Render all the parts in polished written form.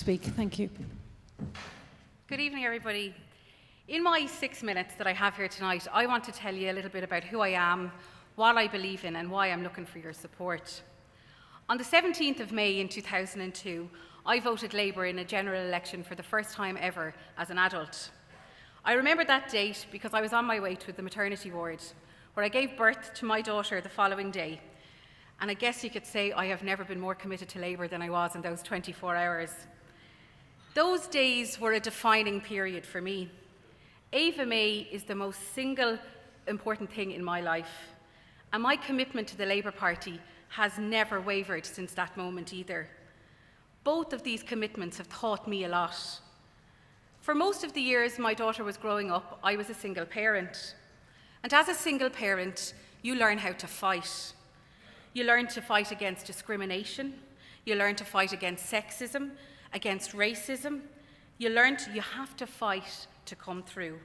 speak. Thank you. Good evening, everybody. In my 6 minutes that I have here tonight, I want to tell you a little bit about who I am, what I believe in, and why I'm looking for your support. On the 17th of May in 2002, I voted Labour in a general election for the first time ever as an adult. I remember that date because I was on my way to the maternity ward, where I gave birth to my daughter the following day. And I guess you could say I have never been more committed to Labour than I was in those 24 hours. Those days were a defining period for me. Ava May is the most single important thing in my life, and my commitment to the Labour Party has never wavered since that moment either. Both of these commitments have taught me a lot. For most of the years my daughter was growing up, I was a single parent. And as a single parent, you learn how to fight. You learn to fight against discrimination. You learn to fight against sexism, against racism. You have to fight to come through,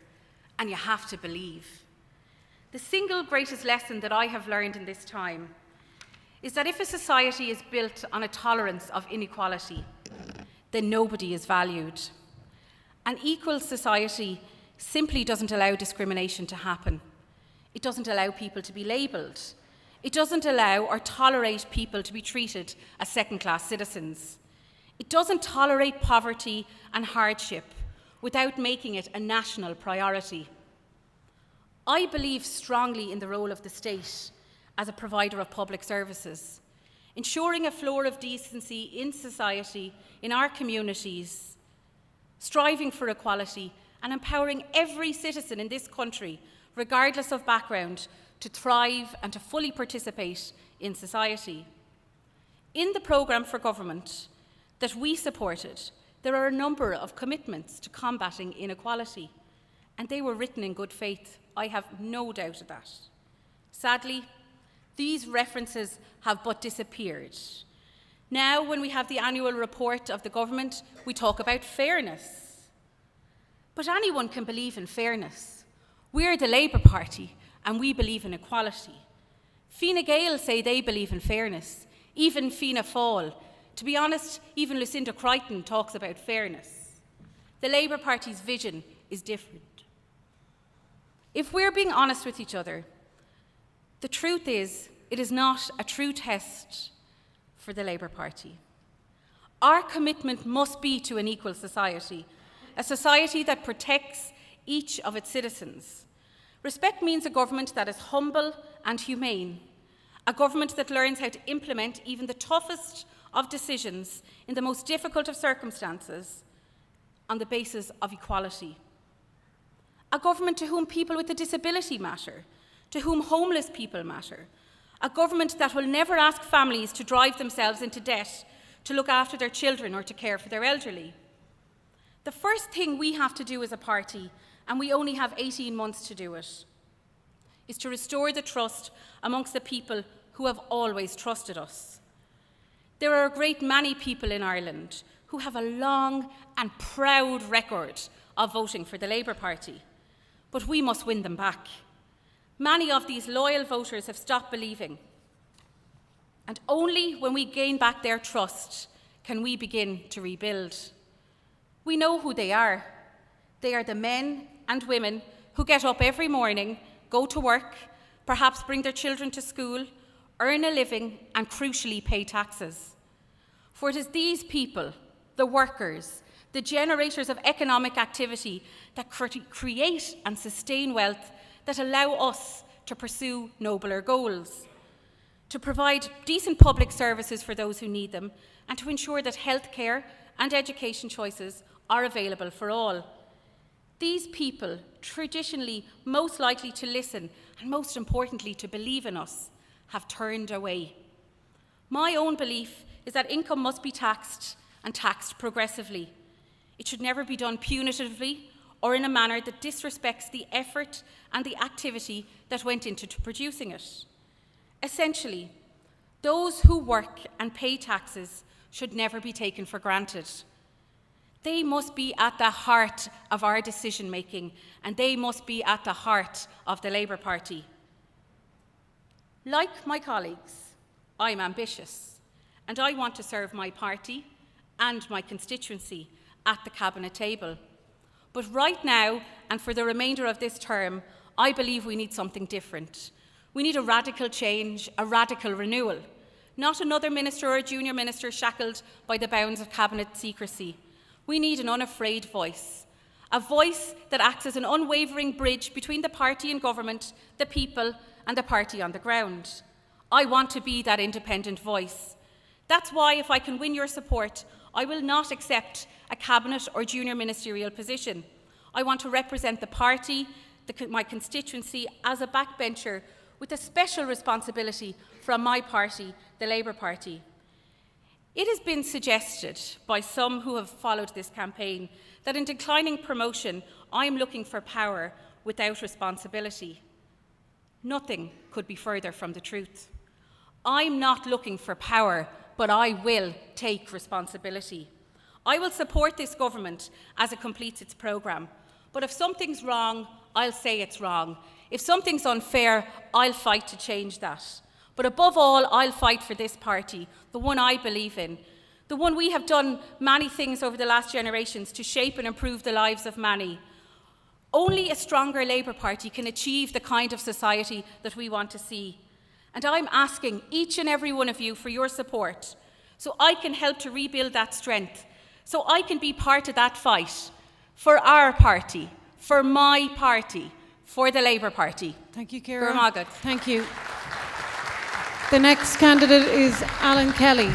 and you have to believe. The single greatest lesson that I have learned in this time is that if a society is built on a tolerance of inequality, then nobody is valued. An equal society simply doesn't allow discrimination to happen. It doesn't allow people to be labelled. It doesn't allow or tolerate people to be treated as second-class citizens. It doesn't tolerate poverty and hardship without making it a national priority. I believe strongly in the role of the state as a provider of public services, ensuring a floor of decency in society, in our communities, striving for equality and empowering every citizen in this country, regardless of background, to thrive and to fully participate in society. In the programme for government that we supported, there are a number of commitments to combating inequality, and they were written in good faith. I have no doubt of that. Sadly, these references have but disappeared. Now, when we have the annual report of the government, we talk about fairness. But anyone can believe in fairness. We're the Labour Party, and we believe in equality. Fine Gael say they believe in fairness, even Fianna Fáil. To be honest, even Lucinda Crichton talks about fairness. The Labour Party's vision is different. If we're being honest with each other, the truth is, it is not a true test for the Labour Party. Our commitment must be to an equal society, a society that protects each of its citizens. Respect means a government that is humble and humane, a government that learns how to implement even the toughest of decisions in the most difficult of circumstances on the basis of equality. A government to whom people with a disability matter, to whom homeless people matter. A government that will never ask families to drive themselves into debt to look after their children or to care for their elderly. The first thing we have to do as a party, and we only have 18 months to do it, is to restore the trust amongst the people who have always trusted us. There are a great many people in Ireland who have a long and proud record of voting for the Labour Party, but we must win them back. Many of these loyal voters have stopped believing, and only when we gain back their trust can we begin to rebuild. We know who they are. They are the men and women who get up every morning, go to work, perhaps bring their children to school, earn a living, and crucially pay taxes. For it is these people, the workers, the generators of economic activity that create and sustain wealth that allow us to pursue nobler goals, to provide decent public services for those who need them, and to ensure that healthcare and education choices are available for all. These people, traditionally most likely to listen and most importantly to believe in us, have turned away. My own belief is that income must be taxed and taxed progressively. It should never be done punitively or in a manner that disrespects the effort and the activity that went into producing it. Essentially, those who work and pay taxes should never be taken for granted. They must be at the heart of our decision-making, and they must be at the heart of the Labour Party. Like my colleagues, I'm ambitious, and I want to serve my party and my constituency at the Cabinet table. But right now, and for the remainder of this term, I believe we need something different. We need a radical change, a radical renewal. Not another minister or a junior minister shackled by the bounds of Cabinet secrecy. We need an unafraid voice, a voice that acts as an unwavering bridge between the party in government, the people, and the party on the ground. I want to be that independent voice. That's why, if I can win your support, I will not accept a cabinet or junior ministerial position. I want to represent the party, my constituency, as a backbencher with a special responsibility from my party, the Labour Party. It has been suggested by some who have followed this campaign that in declining promotion, I am looking for power without responsibility. Nothing could be further from the truth. I'm not looking for power, but I will take responsibility. I will support this government as it completes its programme. But if something's wrong, I'll say it's wrong. If something's unfair, I'll fight to change that. But above all, I'll fight for this party, the one I believe in, the one we have done many things over the last generations to shape and improve the lives of many. Only a stronger Labour Party can achieve the kind of society that we want to see. And I'm asking each and every one of you for your support so I can help to rebuild that strength, so I can be part of that fight for our party, for my party, for the Labour Party. Thank you, Ciara. Gurmagad. Thank you. The next candidate is Alan Kelly.